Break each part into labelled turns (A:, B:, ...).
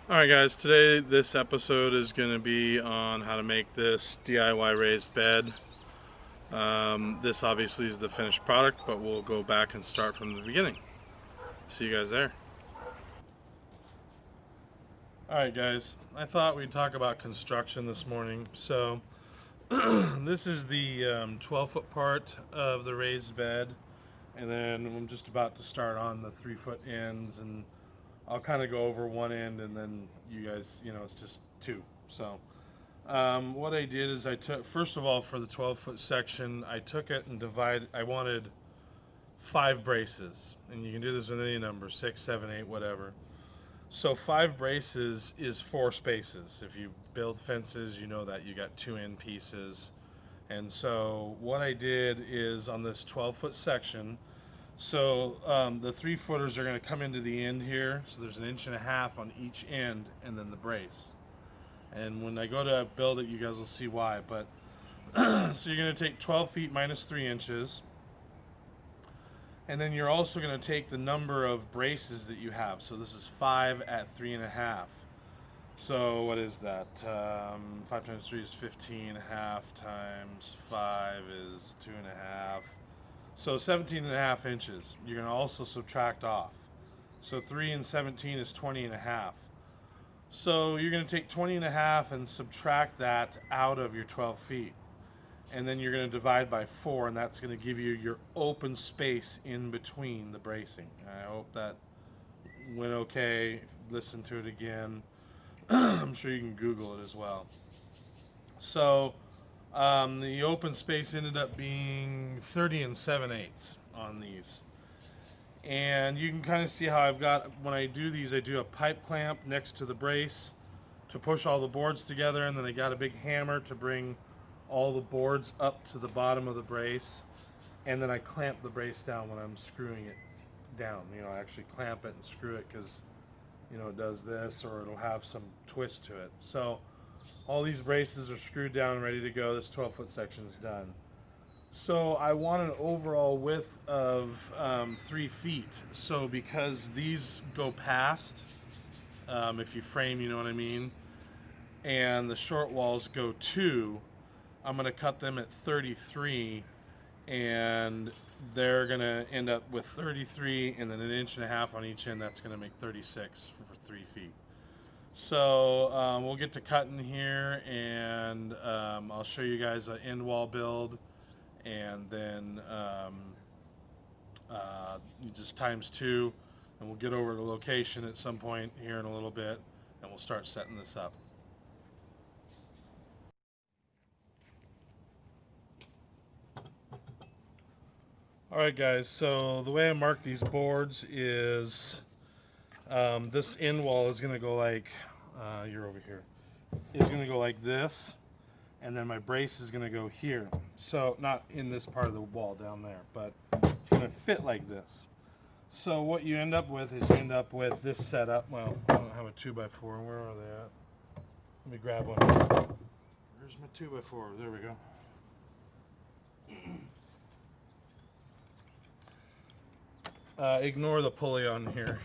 A: Alright guys, today this episode is going to be on how to make this DIY raised bed. This obviously is the finished product, but we'll go back and start from the beginning. See you guys there. Alright guys, I thought we'd talk about construction this morning. So this is the 12-foot part of the raised bed, and then I'm just about to start on the 3-foot ends, and I'll kind of go over one end, and then you guys, it's just two. So what I did is I took, first of all, for the 12-foot section, I took it and I wanted 5 braces, and you can do this with any number, 6, 7, 8, whatever. So 5 braces is 4 spaces. If you build fences, you know that you got 2 end pieces. And so what I did is on this 12-foot section, so the 3-footers are going to come into the end here. So there's 1.5 inches on each end, and then the brace. And when I go to build it, you guys will see why. But so you're going to take 12 feet minus 3 inches. And then you're also going to take the number of braces that you have. So this is 5 at 3.5. So what is that? 5 times 3 is 15.5 times 5 is 2.5. So 17.5 inches. You're going to also subtract off. So 3 and 17 is 20.5. So you're going to take 20.5 and subtract that out of your 12 feet. And then you're going to divide by 4, and that's going to give you your open space in between the bracing. I hope that went okay. Listen to it again. I'm sure you can Google it as well. So the open space ended up being 30 and 7/8 on these. And you can kind of see how I've got, when I do these, I do a pipe clamp next to the brace to push all the boards together, and then I got a big hammer to bring all the boards up to the bottom of the brace, and then I clamp the brace down when I'm screwing it down. I actually clamp it and screw it because, it does this, or it'll have some twist to it. So all these braces are screwed down and ready to go. This 12-foot section is done. So I want an overall width of 3 feet. So because these go past, if you frame, you know what I mean, and the short walls go 2, I'm going to cut them at 33, and they're going to end up with 33 and then 1.5 inches on each end. That's going to make 36 for 3 feet. So we'll get to cutting here, and I'll show you guys an end wall build, and then you just times 2, and we'll get over to the location at some point here in a little bit, and we'll start setting this up. Alright guys, so the way I mark these boards is this end wall is going to go like, you're over here, is going to go like this, and then my brace is going to go here. So not in this part of the wall down there, but it's going to fit like this. So what you end up with is you end up with this setup. Well, I don't have a 2x4. Where are they at? Let me grab one. Where's my 2x4? There we go. Ignore the pulley on here.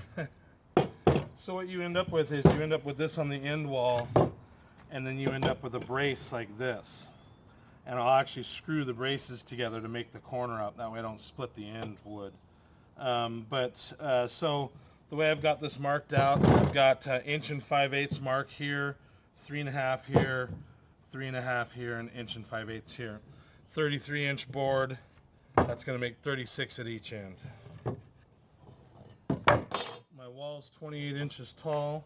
A: So what you end up with is you end up with this on the end wall, and then you end up with a brace like this. And I'll actually screw the braces together to make the corner up. That way I don't split the end wood. So the way I've got this marked out, I've got 1 5/8 inch mark here, 3.5 here, 3.5 here, and 1 5/8 inch here. 33-inch board. That's going to make 36 at each end. My wall's 28 inches tall.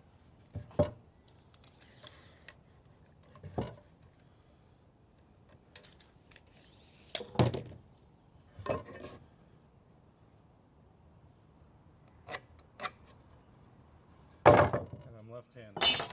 A: And I'm left-handed.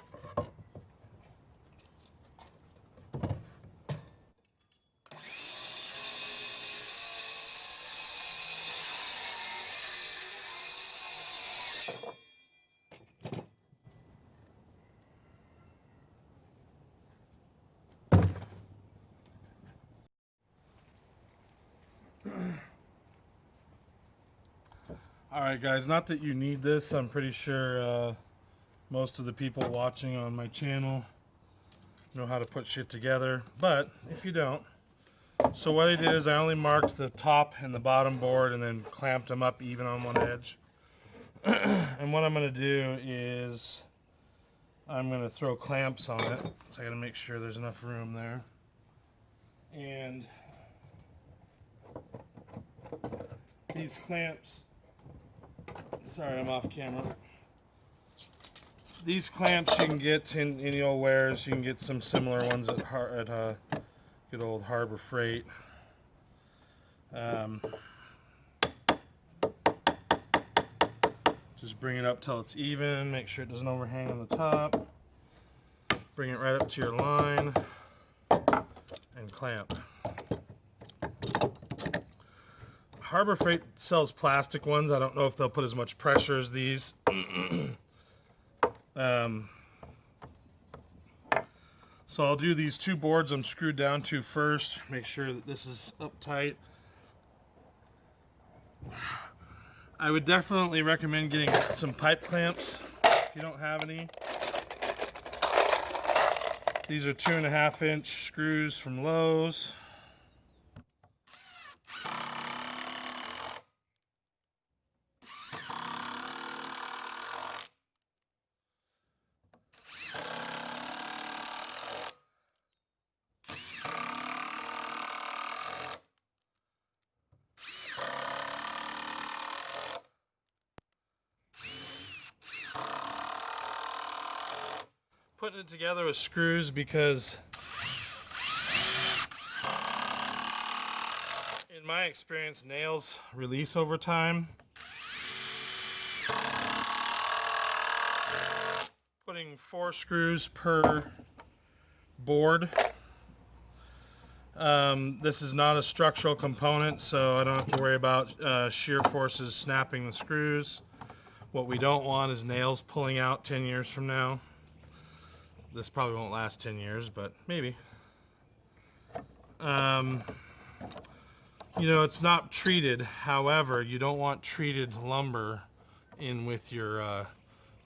A: Alright guys, not that you need this. I'm pretty sure most of the people watching on my channel know how to put shit together, but if you don't, so what I did is I only marked the top and the bottom board and then clamped them up even on one edge. And what I'm going to do is I'm going to throw clamps on it, so I got to make sure there's enough room there. And these clamps, sorry I'm off camera, these clamps you can get in the old wares. You can get some similar ones at good old Harbor Freight. Just bring it up till it's even, make sure it doesn't overhang on the top. Bring it right up to your line and clamp. Harbor Freight sells plastic ones. I don't know if they'll put as much pressure as these. So I'll do these two boards I'm screwed down to first. Make sure that this is up tight. I would definitely recommend getting some pipe clamps if you don't have any. These are 2.5-inch screws from Lowe's. Putting it together with screws because in my experience nails release over time. Putting 4 screws per board. This is not a structural component, so I don't have to worry about shear forces snapping the screws. What we don't want is nails pulling out 10 years from now. This probably won't last 10 years, but maybe. You know, it's not treated. However, you don't want treated lumber in with your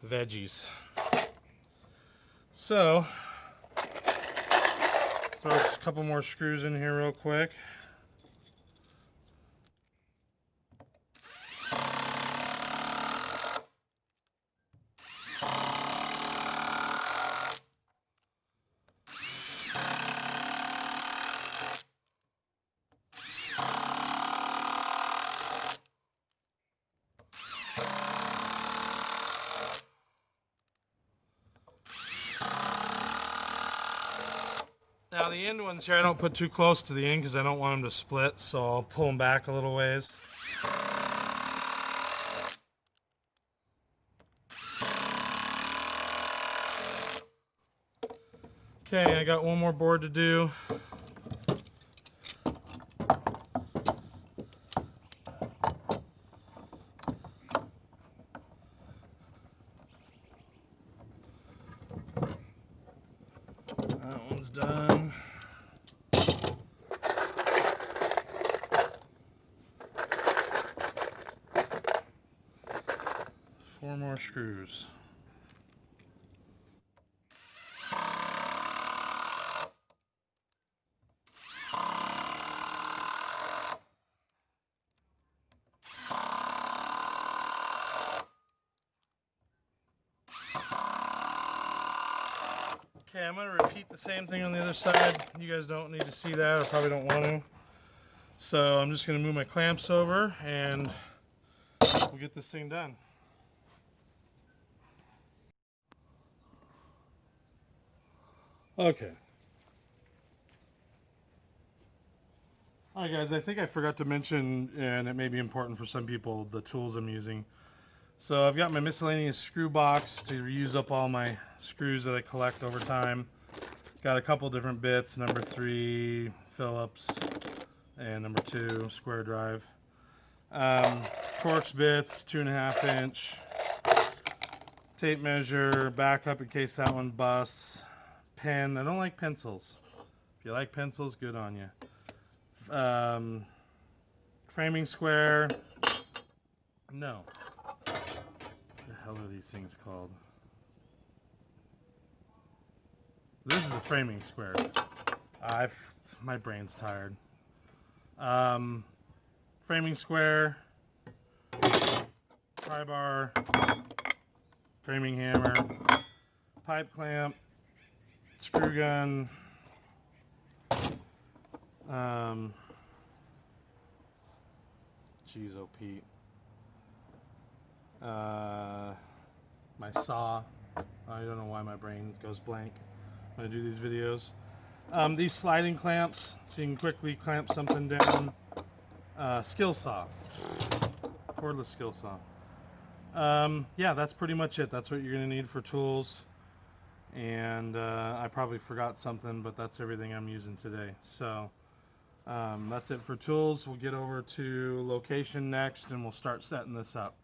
A: veggies. So, throw a couple more screws in here real quick. Now the end ones here I don't put too close to the end because I don't want them to split, so I'll pull them back a little ways. Okay, I got one more board to do. That one's done. Four more screws. Okay, I'm going to repeat the same thing on the other side. You guys don't need to see that, or probably don't want to. So I'm just going to move my clamps over and we'll get this thing done. Okay. Alright guys, I think I forgot to mention, and it may be important for some people, the tools I'm using. So I've got my miscellaneous screw box to use up all my screws that I collect over time. Got a couple different bits, number 3 Phillips and number 2 square drive. Torx bits, 2.5-inch. Tape measure, backup in case that one busts. Pen, I don't like pencils. If you like pencils, good on you. Framing square, no. What the hell are these things called? This is a framing square. My brain's tired. Framing square, pry bar, framing hammer, pipe clamp, screw gun, geez, oh Pete, my saw. I don't know why my brain goes blank when I do these videos. These sliding clamps, so you can quickly clamp something down. Skill saw, cordless skill saw. Yeah, that's pretty much it. That's what you're going to need for tools. And I probably forgot something, but that's everything I'm using today. So that's it for tools. We'll get over to location next, and we'll start setting this up.